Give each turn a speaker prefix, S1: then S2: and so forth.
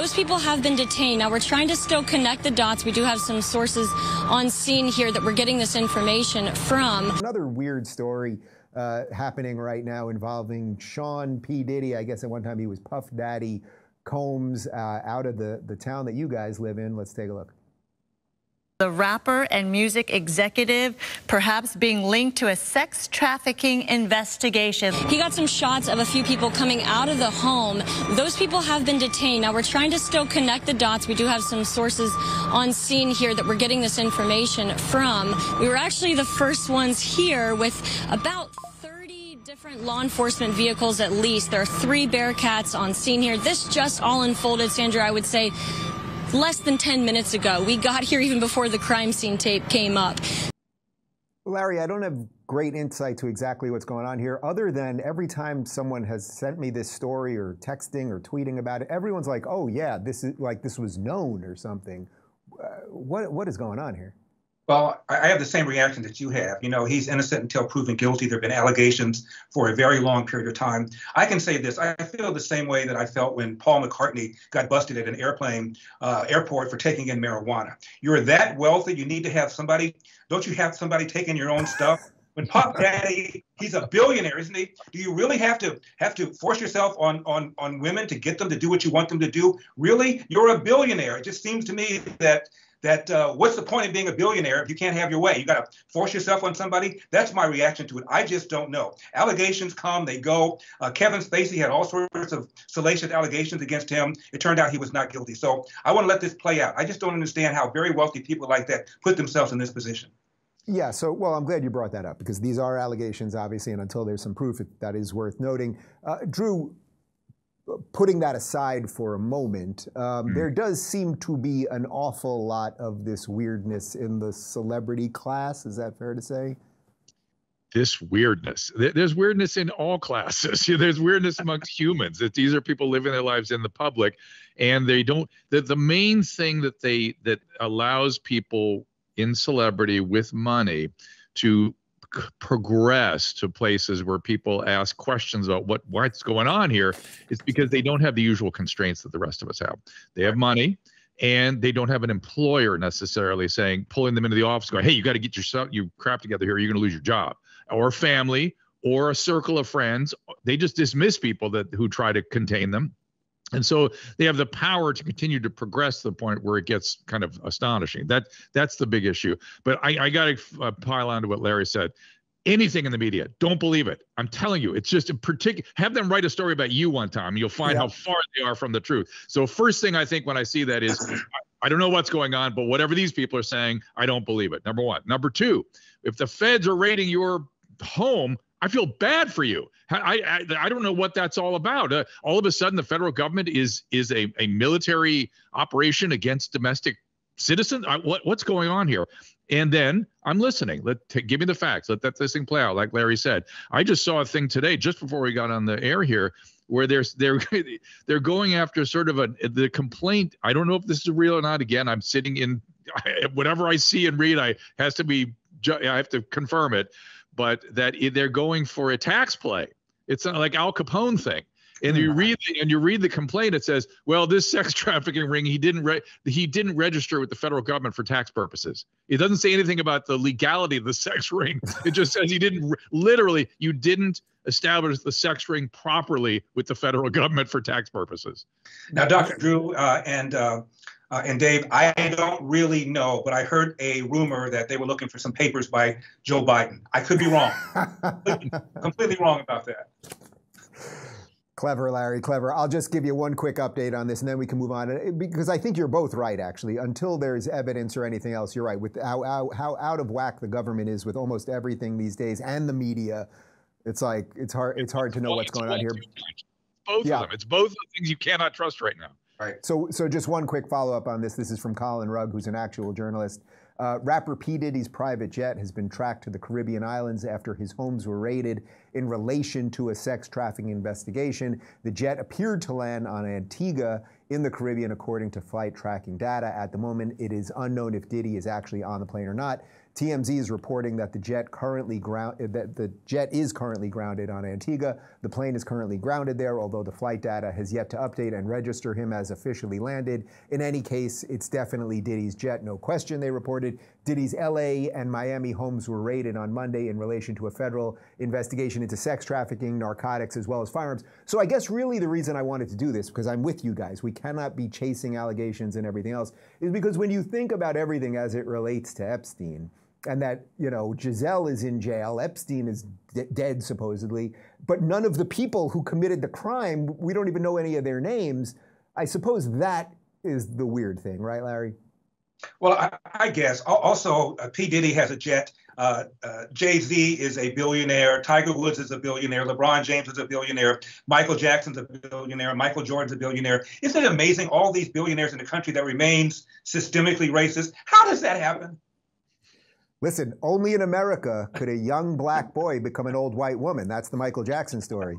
S1: those people have been detained. Now, we're trying to still connect the dots. We do have some sources on scene here that we're getting this information from.
S2: Another weird story happening right now involving Sean P. Diddy. I guess at one time he was Puff Daddy Combs out of the town that you guys live in. Let's take a look.
S3: The rapper and music executive perhaps being linked to a sex trafficking investigation.
S1: He got some shots of a few people coming out of the home. Those people have been detained. Now, we're trying to still connect the dots. We do have some sources on scene here that we're getting this information from. We were actually the first ones here with about 30 different law enforcement vehicles at least. There are 3 Bearcats on scene here. This just all unfolded, Sandra, I would say, less than 10 minutes ago. We got here even before the crime scene tape came up.
S2: Larry, I don't have great insight to exactly what's going on here, other than every time someone has sent me this story or texting or tweeting about it, everyone's like, oh yeah, this is like this was known or something. What is going on here?
S4: Well, I have the same reaction that you have. You know, he's innocent until proven guilty. There have been allegations for a very long period of time. I can say this. I feel the same way that I felt when Paul McCartney got busted at an airport for taking in marijuana. You're that wealthy, you need to have somebody. Don't you have somebody taking your own stuff? When Puff Daddy, he's a billionaire, isn't he? Do you really have to force yourself on women to get them to do what you want them to do? Really? You're a billionaire. It just seems to me that what's the point of being a billionaire if you can't have your way? You got to force yourself on somebody. That's my reaction to it. I just don't know. Allegations come, they go. Kevin Spacey had all sorts of salacious allegations against him. It turned out he was not guilty. So I want to let this play out. I just don't understand how very wealthy people like that put themselves in this position.
S2: Yeah, so, well, I'm glad you brought that up because these are allegations, obviously, and until there's some proof, that is worth noting. Drew, putting that aside for a moment, there does seem to be an awful lot of this weirdness in the celebrity class. Is that fair to say?
S5: This weirdness. There's weirdness in all classes. There's weirdness amongst humans. These are people living their lives in the public, and they don't. The main thing that allows people in celebrity with money to progress to places where people ask questions about what's going on here is because they don't have the usual constraints that the rest of us have. They have money, and they don't have an employer necessarily pulling them into the office going, hey, you got to get your crap together here, you're going to lose your job, or family, or a circle of friends. They just dismiss people who try to contain them. And so they have the power to continue to progress to the point where it gets kind of astonishing. That's the big issue. But I got to pile on to what Larry said. Anything in the media, don't believe it. I'm telling you, it's just have them write a story about you one time. You'll find how far they are from the truth. So first thing I think when I see that is, I don't know what's going on, but whatever these people are saying, I don't believe it. Number one. Number two, if the feds are raiding your home, I feel bad for you. I don't know what that's all about. All of a sudden, the federal government is a military operation against domestic citizens. What's going on here? And then I'm listening. Give me the facts. Let this thing play out, like Larry said. I just saw a thing today, just before we got on the air here, where they're going after sort of the complaint. I don't know if this is real or not. Again, I'm sitting in whatever I see and read. I have to confirm it. But that they're going for a tax play. It's not like Al Capone thing. And you read the complaint. It says, well, this sex trafficking ring, he didn't register with the federal government for tax purposes. It doesn't say anything about the legality of the sex ring. It just says you didn't establish the sex ring properly with the federal government for tax purposes.
S4: Now, Dr. Drew and Dave, I don't really know, but I heard a rumor that they were looking for some papers by Joe Biden. I could be wrong. completely wrong about that.
S2: Clever, Larry, clever. I'll just give you one quick update on this, and then we can move on. Because I think you're both right, actually. Until there's evidence or anything else, you're right. With how out of whack the government is with almost everything these days, and the media, it's hard to know what's going on here.
S5: Both of them. It's both of the things you cannot trust right now.
S2: Right. So just one quick follow-up on this. This is from Colin Rugg, who's an actual journalist. Rapper P. Diddy's private jet has been tracked to the Caribbean islands after his homes were raided in relation to a sex trafficking investigation. The jet appeared to land on Antigua in the Caribbean, according to flight tracking data. At the moment, it is unknown if Diddy is actually on the plane or not. TMZ is reporting that the jet is currently grounded on Antigua. The plane is currently grounded there, although the flight data has yet to update and register him as officially landed. In any case, it's definitely Diddy's jet, no question, they reported. Diddy's LA and Miami homes were raided on Monday in relation to a federal investigation into sex trafficking, narcotics, as well as firearms. So I guess really the reason I wanted to do this, because I'm with you guys, we cannot be chasing allegations and everything else, is because when you think about everything as it relates to Epstein, and that, you know, Giselle is in jail, Epstein is dead supposedly, but none of the people who committed the crime, we don't even know any of their names. I suppose that is the weird thing, right, Larry?
S4: Well, I guess. Also, P. Diddy has a jet. Jay-Z is a billionaire. Tiger Woods is a billionaire. LeBron James is a billionaire. Michael Jackson's a billionaire. Michael Jordan's a billionaire. Isn't it amazing, all these billionaires in a country that remains systemically racist? How does that happen?
S2: Listen, only in America could a young black boy become an old white woman. That's the Michael Jackson story.